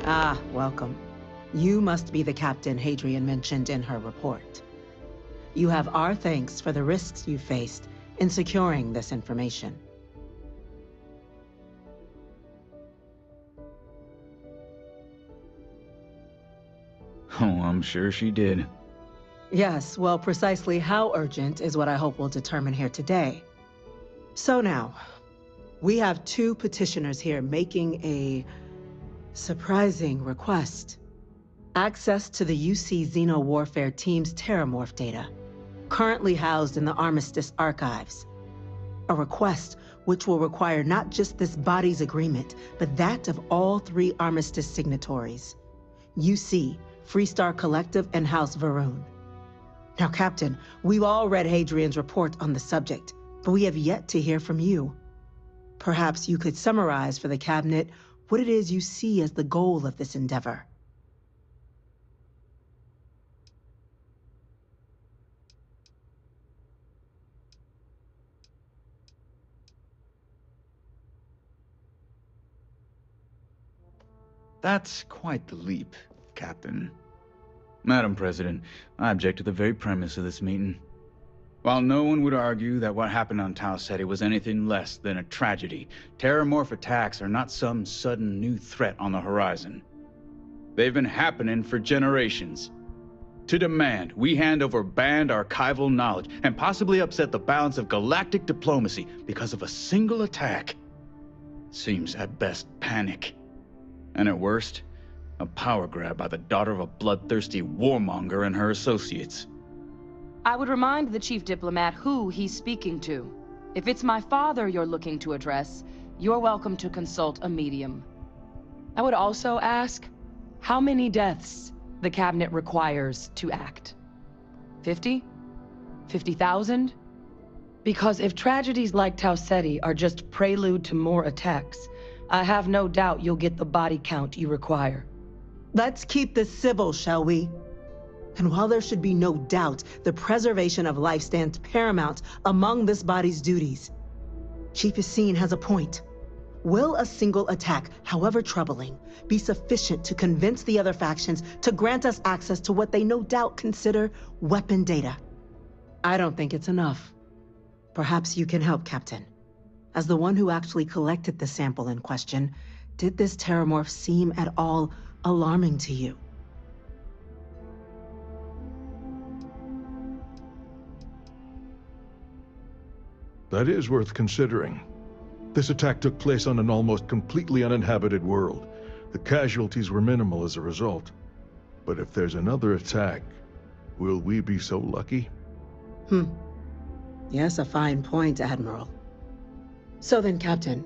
Ah, welcome. You must be the captain Hadrian mentioned in her report. You have our thanks for the risks you faced in securing this information. Oh, I'm sure she did. Yes, well, precisely how urgent is what I hope we'll determine here today. So now, we have two petitioners here making a surprising request. Access to the UC Xeno Warfare Team's Terramorph data, currently housed in the Armistice archives. A request which will require not just this body's agreement, but that of all three Armistice signatories. UC, Freestar Collective, and House Varun. Now, Captain, we've all read Hadrian's report on the subject, but we have yet to hear from you. Perhaps you could summarize for the Cabinet what it is you see as the goal of this endeavor. That's quite the leap, Captain. Madam President, I object to the very premise of this meeting. While no one would argue that what happened on Tau Ceti was anything less than a tragedy, Terramorph attacks are not some sudden new threat on the horizon. They've been happening for generations. To demand we hand over banned archival knowledge and possibly upset the balance of galactic diplomacy because of a single attack seems at best panic. And at worst, a power grab by the daughter of a bloodthirsty warmonger and her associates. I would remind the chief diplomat who he's speaking to. If it's my father you're looking to address, you're welcome to consult a medium. I would also ask how many deaths the Cabinet requires to act. 50? 50,000? Because if tragedies like Tau Ceti are just prelude to more attacks, I have no doubt you'll get the body count you require. Let's keep this civil, shall we? And while there should be no doubt the preservation of life stands paramount among this body's duties, Chief Yassine has a point. Will a single attack, however troubling, be sufficient to convince the other factions to grant us access to what they no doubt consider weapon data? I don't think it's enough. Perhaps you can help, Captain. As the one who actually collected the sample in question, did this Terramorph seem at all alarming to you? That is worth considering. This attack took place on an almost completely uninhabited world. The casualties were minimal as a result. But if there's another attack, will we be so lucky? Yes, a fine point, Admiral. So then, Captain,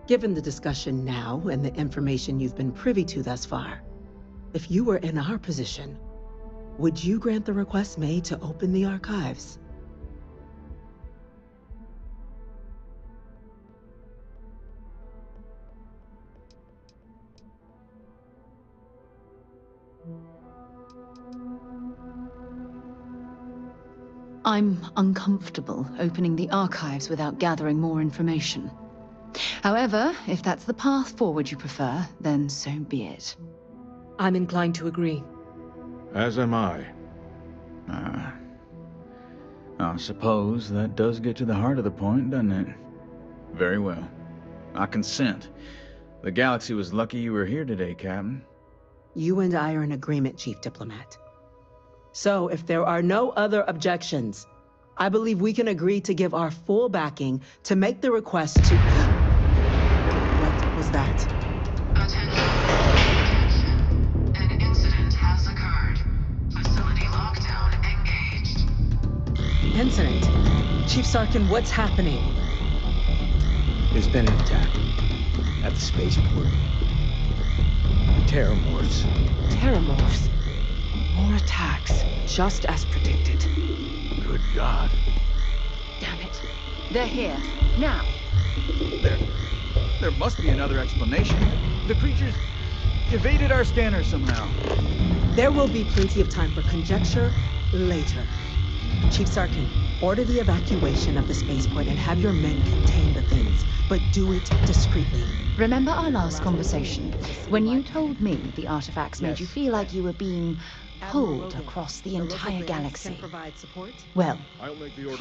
given the discussion now and the information you've been privy to thus far, if you were in our position, would you grant the request made to open the archives? I'm uncomfortable opening the archives without gathering more information. However, if that's the path forward you prefer, then so be it. I'm inclined to agree. As am I. I suppose that does get to the heart of the point, doesn't it? Very well. I consent. The galaxy was lucky you were here today, Captain. You and I are in agreement, Chief Diplomat. So, if there are no other objections, I believe we can agree to give our full backing to make the request to... What was that? Attention. An incident has occurred. Facility lockdown engaged. Incident? Chief Sarkin, what's happening? There's been an attack at the spaceport. Terramorphs. Terramorphs. More attacks, just as predicted. Good God. Damn it. They're here. Now. There must be another explanation. The creatures evaded our scanner somehow. There will be plenty of time for conjecture later. Chief Sarkin, order the evacuation of the spaceport and have your men contain the things but do it discreetly. Remember our last conversation, when you told me the artifacts made you feel like you were being pulled across the entire galaxy? Well,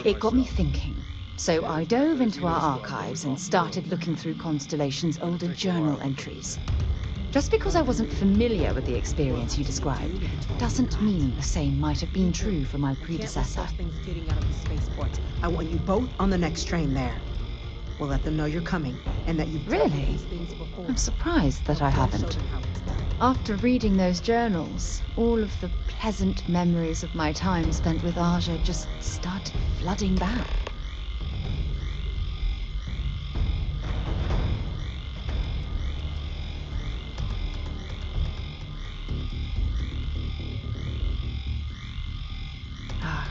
it got me thinking. So I dove into our archives and started looking through Constellation's older journal entries. Just because I wasn't familiar with the experience you described, doesn't mean the same might have been true for my predecessor. Things getting out of the spaceport. I want you both on the next train there. We'll let them know you're coming, and that you've done Really? these things before. I'm surprised that I Don't show haven't. them how it's done. After reading those journals, all of the pleasant memories of my time spent with Aja just started flooding back.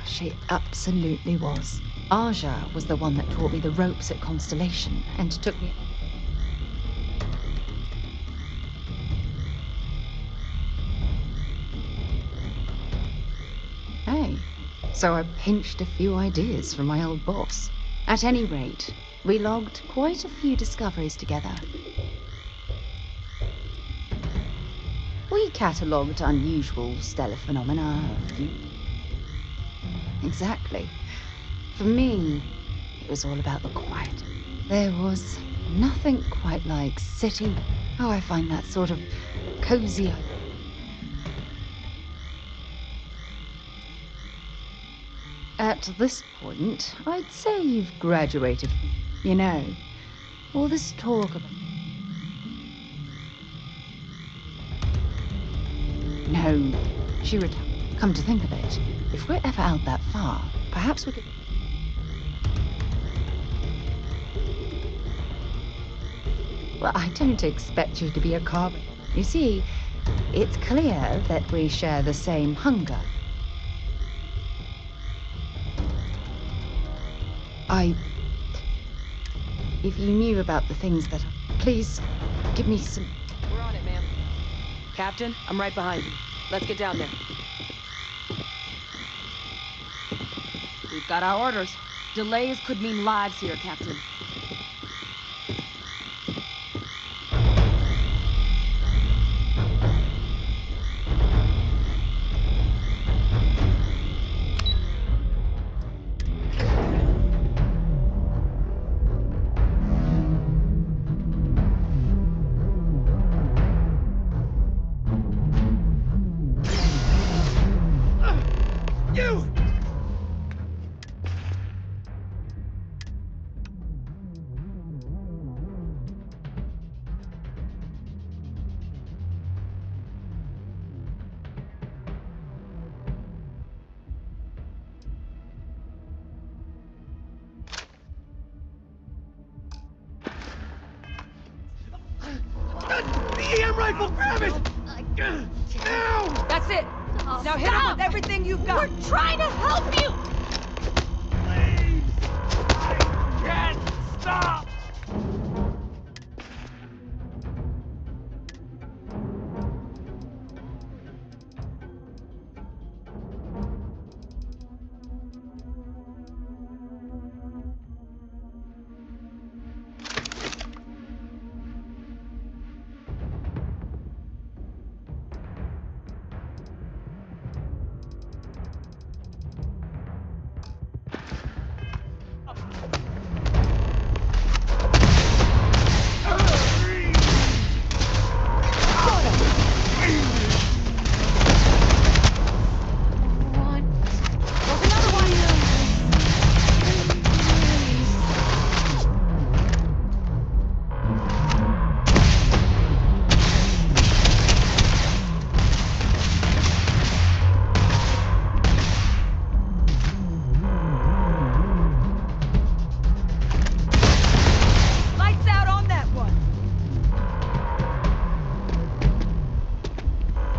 She absolutely was. Aja was the one that taught me the ropes at Constellation and took me... Hey, so I pinched a few ideas from my old boss. At any rate, we logged quite a few discoveries together. We catalogued unusual stellar phenomena, a few... Exactly. For me, it was all about the quiet. There was nothing quite like sitting... Oh, I find that sort of cozy... At this point, I'd say you've graduated. You know, all this talk about... No, she would... Come to think of it, if we're ever out that far, perhaps we could... Well, I don't expect you to be a carbon. You see, it's clear that we share the same hunger. If you knew about the things that... Please, give me some... We're on it, ma'am. Captain, I'm right behind you. Let's get down there. We've got our orders. Delays could mean lives here, Captain. That's it! Now hit him with everything you've got! We're trying to help you!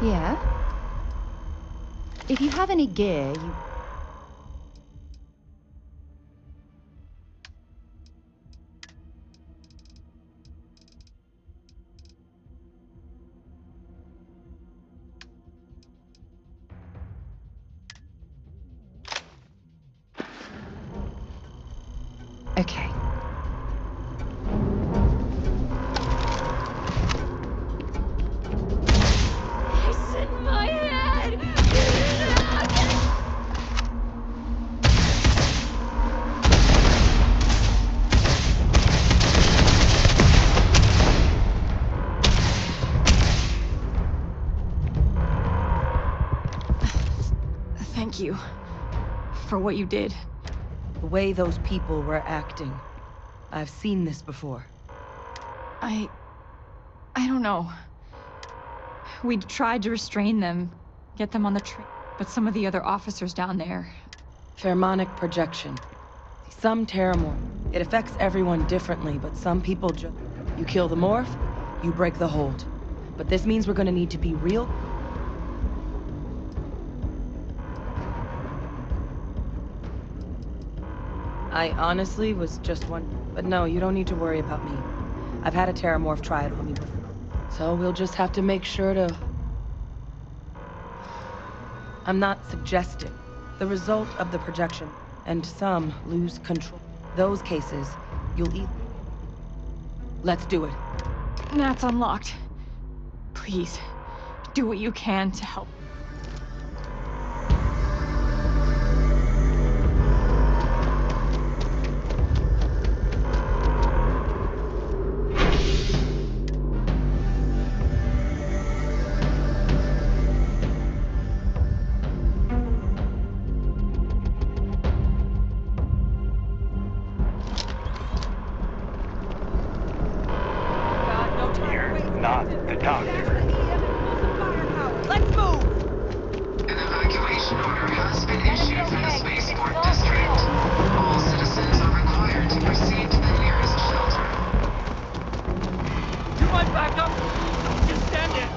Yeah? If you have any gear, you... Okay. you. For what you did. The way those people were acting. I've seen this before. I don't know. We tried to restrain them, get them on the train, but some of the other officers down there... Pheromonic projection. Some terramorph. It affects everyone differently, but some people just... You kill the morph, you break the hold. But this means we're gonna need to be real. I honestly was just one... But no, you don't need to worry about me. I've had a terramorph try it on me before. So we'll just have to make sure to... I'm not suggesting. The result of the projection, and some lose control. Those cases, you'll eat... Let's do it. That's unlocked. Please, do what you can to help. Not the doctor. Let's move! An evacuation order has been issued from the spaceport district. All citizens are required to proceed to the nearest shelter. You might back up. Don't just stand there.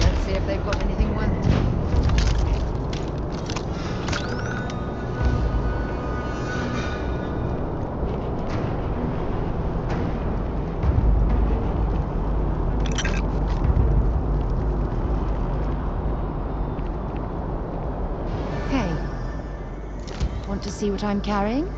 Let's see if they've got anything worth. Hey, want to see what I'm carrying?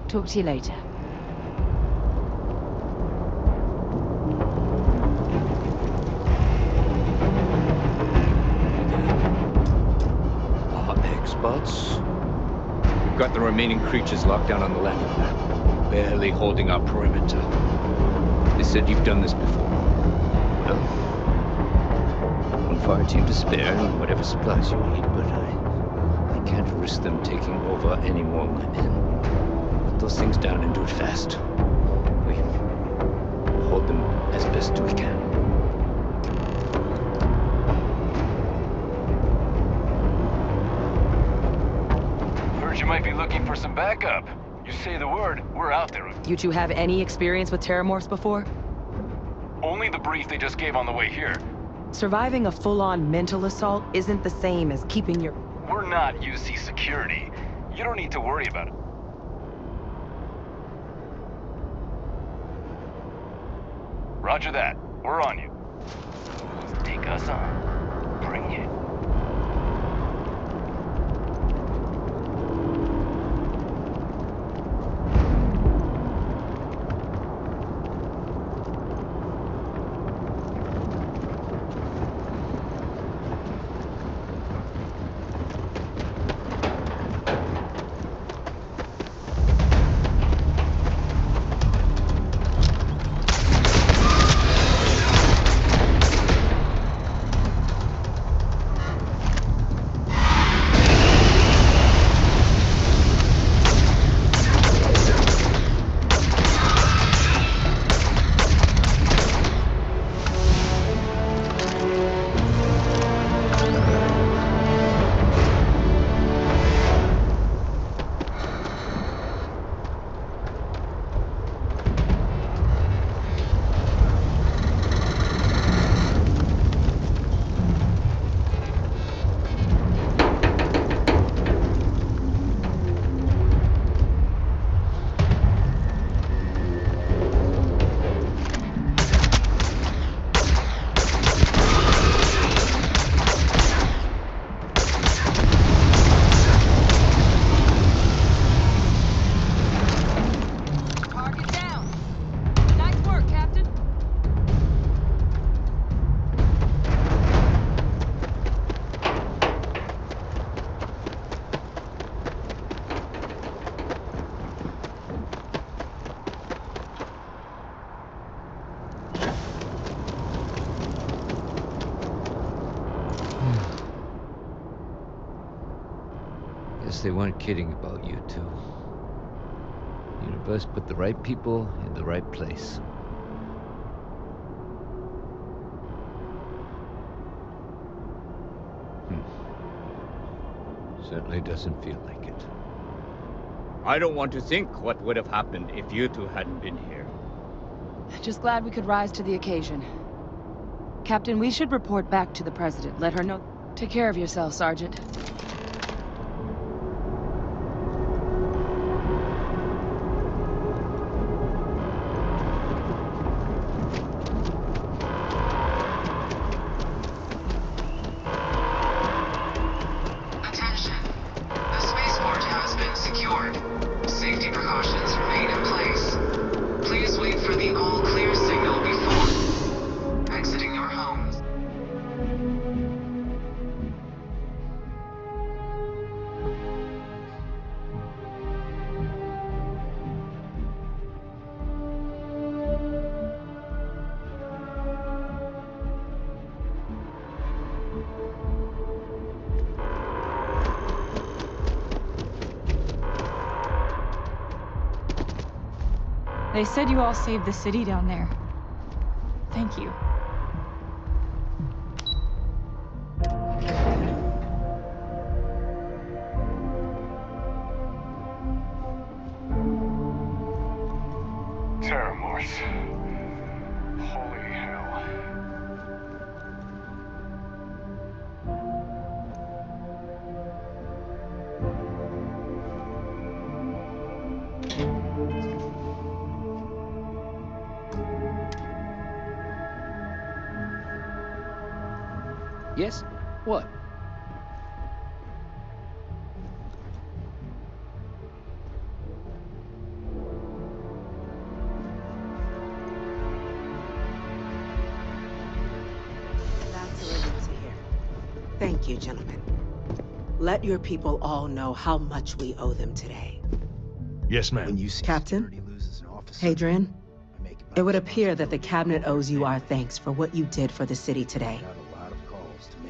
Talk to you later. Our experts? We've got the remaining creatures locked down on the landing pad, barely holding our perimeter. They said you've done this before. Well, one fire team to spare and whatever supplies you need, but I can't risk them taking over any more of my men. Put those things down and do it fast. We hold them as best we can. Heard you might be looking for some backup. You say the word, we're out there. You two have any experience with terramorphs before? Only the brief they just gave on the way here. Surviving a full-on mental assault isn't the same as keeping your... We're not UC security. You don't need to worry about it. Roger that. We're on you. Take us on. Bring it. guess they weren't kidding about you two. Universe put the right people in the right place. Certainly doesn't feel like it. I don't want to think what would have happened if you two hadn't been here. Just glad we could rise to the occasion. Captain, we should report back to the President. Let her know. Take care of yourself, Sergeant. Attention. The spaceport has been secured. Safety precautions remain in place. Please wait for the all-clear signal before exiting your homes. They said you all saved the city down there. Thank you. Terramorphs. Holy hell. Yes? What? That's a relief to hear. Thank you, gentlemen. Let your people all know how much we owe them today. Yes, ma'am. Captain? Hadrian? It would appear that the Cabinet owes you our thanks for what you did for the city today,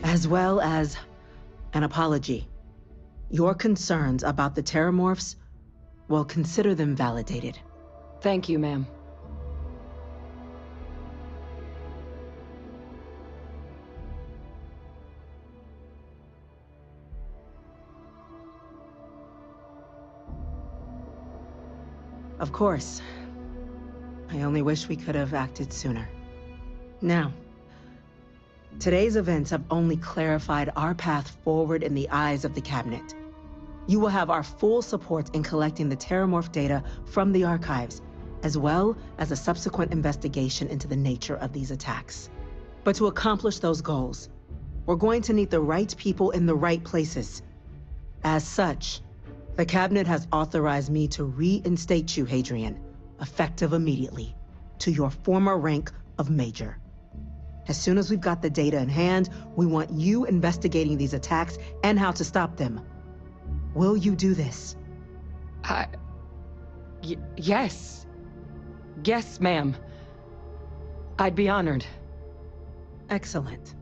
as well as an apology. Your concerns about the Terramorphs, well, consider them validated. Thank you, ma'am. Of course. I only wish we could have acted sooner. Now, today's events have only clarified our path forward in the eyes of the Cabinet. You will have our full support in collecting the Terramorph data from the archives, as well as a subsequent investigation into the nature of these attacks. But to accomplish those goals, we're going to need the right people in the right places. As such, the Cabinet has authorized me to reinstate you, Hadrian, effective immediately, to your former rank of Major. As soon as we've got the data in hand, we want you investigating these attacks and how to stop them. Will you do this? Yes. Yes, ma'am. I'd be honored. Excellent.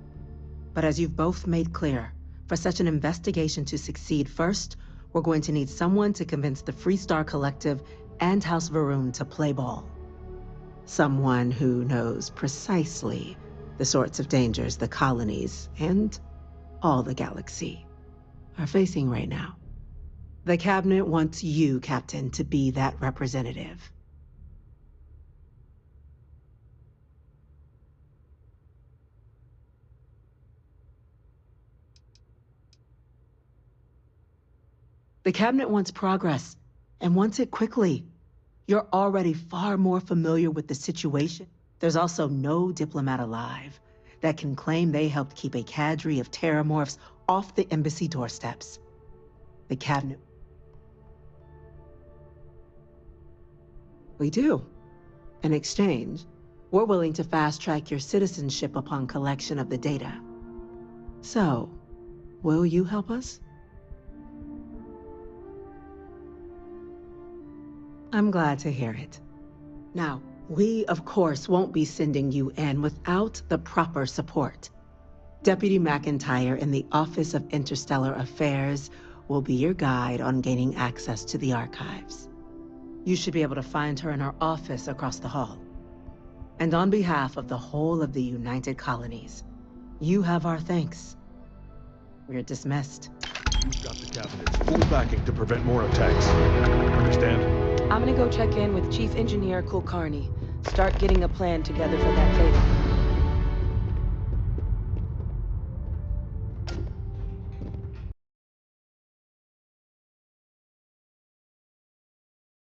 But as you've both made clear, for such an investigation to succeed first, we're going to need someone to convince the Freestar Collective and House Varun to play ball. Someone who knows precisely the sorts of dangers the colonies and all the galaxy are facing right now. The Cabinet wants you, Captain, to be that representative. The Cabinet wants progress, and wants it quickly. You're already far more familiar with the situation. There's also no diplomat alive that can claim they helped keep a cadre of Terramorphs off the embassy doorsteps. The Cabinet... We do. In exchange, we're willing to fast-track your citizenship upon collection of the data. So, will you help us? I'm glad to hear it. Now, we, of course, won't be sending you in without the proper support. Deputy McIntyre in the Office of Interstellar Affairs will be your guide on gaining access to the archives. You should be able to find her in her office across the hall. And on behalf of the whole of the United Colonies, you have our thanks. We're dismissed. You've got the Cabinet's full backing to prevent more attacks. Understand? I'm gonna go check in with Chief Engineer Kulkarni. Start getting a plan together for that favor.